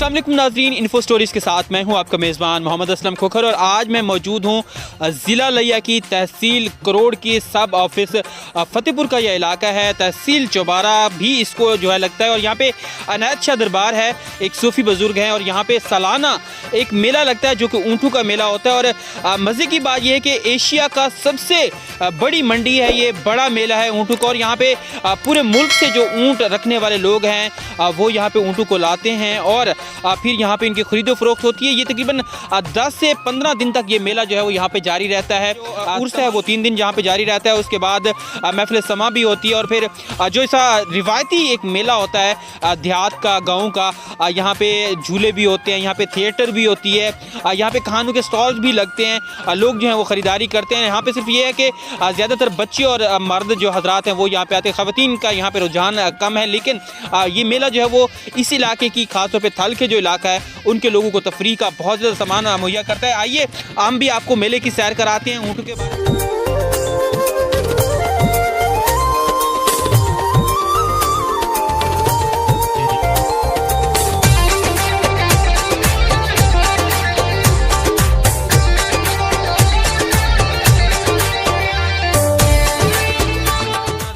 अस्सलाम वालेकुम नाज़रीन, इन्फो स्टोरीज़ के साथ मैं हूं आपका मेज़बान मोहम्मद असलम खोखर और आज मैं मौजूद हूं ज़िला लिया की तहसील करोड़ की सब ऑफिस फ़तेहपुर का यह इलाका है। तहसील चौबारा भी इसको जो है लगता है और यहाँ पे अनायत शाह दरबार है, एक सूफ़ी बुज़ुर्ग हैं और यहाँ पे सालाना एक मेला लगता है जो कि ऊँटों का मेला होता है। और मज़े की बात यह है कि एशिया का सबसे बड़ी मंडी है, ये बड़ा मेला है ऊँटों का। और यहाँ पे पूरे मुल्क से जो ऊँट रखने वाले लोग हैं वो यहाँ पे ऊँटों को लाते हैं और फिर यहाँ पे इनकी खरीदो फरोख्त होती है। ये तकरीबन 10 से 15 दिन तक ये मेला जो है वो यहाँ पे जारी रहता है। उर्स है वो 3 दिन यहाँ पे जारी रहता है, उसके बाद महफिल समा भी होती है। और फिर जो ऐसा रिवायती एक मेला होता है देहात का, गाँव का, यहाँ पे झूले भी होते हैं, यहाँ पे थिएटर भी होती है, यहाँ पे खानों के स्टॉल्स भी लगते हैं, लोग जो हैं वो ख़रीदारी करते हैं। यहाँ पे सिर्फ ये है कि ज़्यादातर बच्चे और मर्द जो हजरात हैं वो यहाँ पे आते हैं, ख़वातीन का यहाँ पे रुझान कम है। लेकिन ये मेला जो है वो इस इलाके की खास तौर पे थल के जो इलाका है उनके लोगों को तफरीह का बहुत ज़्यादा सामान मुहैया करता है। आइए हम भी आपको मेले की सैर कराते हैं ऊँटों के बारे में।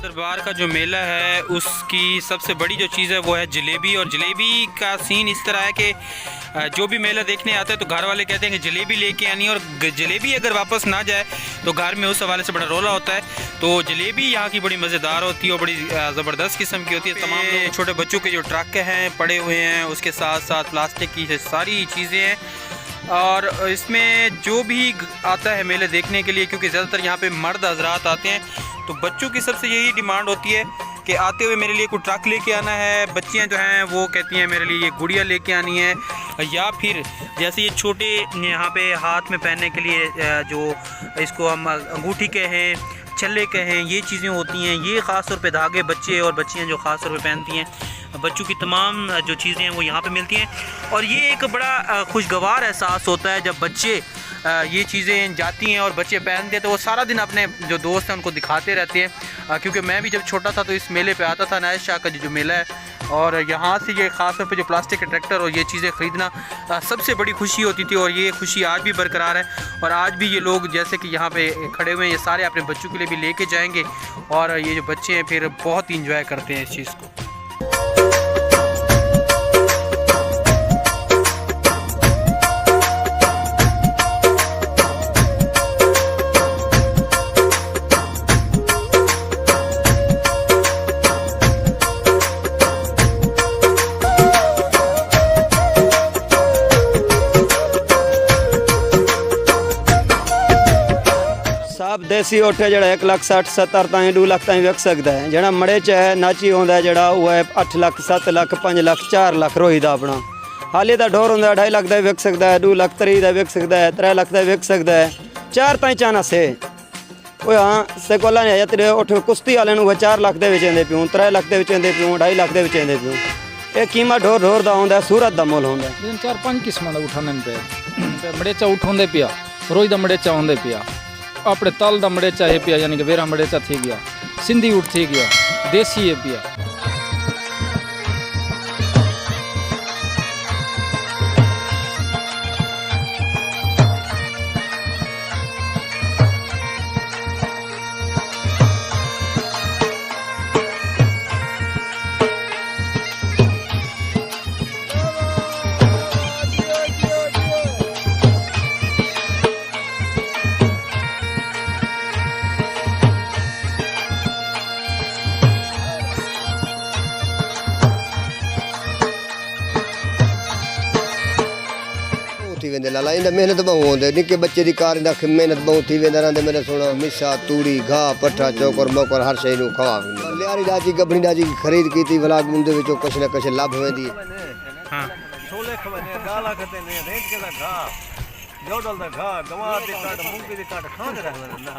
दरबार का जो मेला है उसकी सबसे बड़ी जो चीज़ है वो है जलेबी। और जलेबी का सीन इस तरह है कि जो भी मेला देखने आता है तो घर वाले कहते हैं कि जलेबी लेके आनी है, और जलेबी अगर वापस ना जाए तो घर में उस हवाले से बड़ा रोला होता है। तो जलेबी यहाँ की बड़ी मज़ेदार होती है और बड़ी ज़बरदस्त किस्म की होती है। तमाम लोग छोटे बच्चों के जो ट्रक हैं पड़े हुए हैं, उसके साथ साथ प्लास्टिक की सारी चीज़ें हैं। और इसमें जो भी आता है मेले देखने के लिए, क्योंकि ज़्यादातर यहाँ पे मर्द हजरात आते हैं, तो बच्चों की सबसे यही डिमांड होती है कि आते हुए मेरे लिए कोई ट्रक लेके आना है। बच्चियाँ जो हैं वो कहती हैं मेरे लिए ये गुड़िया लेके आनी है, या फिर जैसे ये छोटे यहाँ पे हाथ में पहनने के लिए जो इसको हम अंगूठी कहें, छल्ले कहें, ये चीज़ें होती हैं। ये ख़ास तौर पे धागे बच्चे और बच्चियाँ जो ख़ास तौर पे पहनती हैं, बच्चों की तमाम जो चीज़ें हैं वो यहाँ पे मिलती हैं। और ये एक बड़ा खुशगवार एहसास होता है जब बच्चे ये चीज़ें जाती हैं और बच्चे पहनते हैं, तो वो सारा दिन अपने जो दोस्त हैं उनको दिखाते रहते हैं। क्योंकि मैं भी जब छोटा था तो इस मेले पे आता था, अनायत शाह का जो मेला है, और यहाँ से ये ख़ास तौर पे जो प्लास्टिक के ट्रैक्टर और ये चीज़ें ख़रीदना सबसे बड़ी खुशी होती थी। और ये खुशी आज भी बरकरार है। और आज भी ये लोग जैसे कि यहाँ पे खड़े हुए हैं, ये सारे अपने बच्चों के लिए भी लेके जाएंगे और ये जो बच्चे हैं फिर बहुत ही इंजॉय करते हैं इस चीज़ को। साहब देसी ओठ है जड़ा 1,60,70 ताईं 2 लाख ताईं विक सकता है। जड़ा मड़े च है नाची होंदा जड़ा वो है 8 लाख 7 लाख 5 लाख 4 लाख रोही दा अपना। हाली दा ढोर होंदा 2.5 लाख दा विक सकता है, 2 लाख 3 दा विक सकता है, 3 लाख दा विक सकता है, 4 ताईं चाना से वो हाँ से कोला ने या तेरे ओठ कुश्ती वाले नु 4 लाख दे विचेंदे पियूं, 3 लाख दे विचेंदे पियूं, 2.5 लाख दे विचेंदे पियूं। ये कीमत ढोर ढोर दा होंदा, सूरत दा मोल होंदा। 4-5 किस्मां दा उठाने पे मड़ेचा उठोंदे पिया, रोज दा मड़ेचा होंदे पिया, अपने तल दा मड़ेचा है पिया, यानी कि वेरा मड़ेचा थी गया, सिंधी उठ थी गया, देसी है पिया। लाला इंदा मेहनत बहुत होंदे, निके बच्चे दी कार इंदा मेहनत बहुत थी वेंदा रहंदे। मेरे सोना मिसा तूड़ी घाह पट्ठा चौकर मोकर हर शइ नूं खवा लियारी डाजी गबड़ी डाजी खरीद कीती व्लाग मुंदे विचों कुछ ना कुछ लाभ वेंदी। हां छोले खवने दाला खते ने रेंज के दा घाह जोडल दा घाह गवार दी काट मूंगी दी काट खांदे रहंदे ना।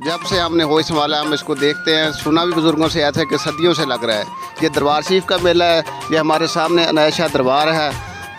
जब से हमने होश संभाला हम इसको देखते हैं, सुना भी बुज़ुर्गों से ऐसा कि सदियों से लग रहा है। ये दरबार शरीफ का मेला है, ये हमारे सामने अनाया शाह दरबार है,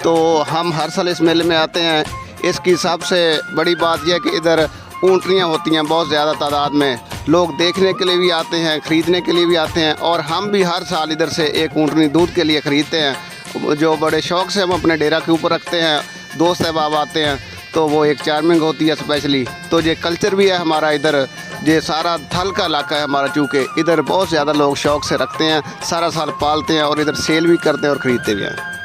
तो हम हर साल इस मेले में आते हैं। इसकी सबसे बड़ी बात यह है कि इधर ऊँटनियाँ होती हैं बहुत ज़्यादा तादाद में, लोग देखने के लिए भी आते हैं, ख़रीदने के लिए भी आते हैं, और हम भी हर साल इधर से एक ऊँटनी दूध के लिए ख़रीदते हैं, जो बड़े शौक़ से हम अपने डेरा के ऊपर रखते हैं। दोस्त अहबाब आते हैं तो वो एक चार्मिंग होती है स्पेशली। तो ये कल्चर भी है हमारा इधर, ये सारा थल का इलाका है हमारा, चूँकि इधर बहुत ज़्यादा लोग शौक़ से रखते हैं, सारा साल पालते हैं और इधर सेल भी करते हैं और ख़रीदते भी हैं।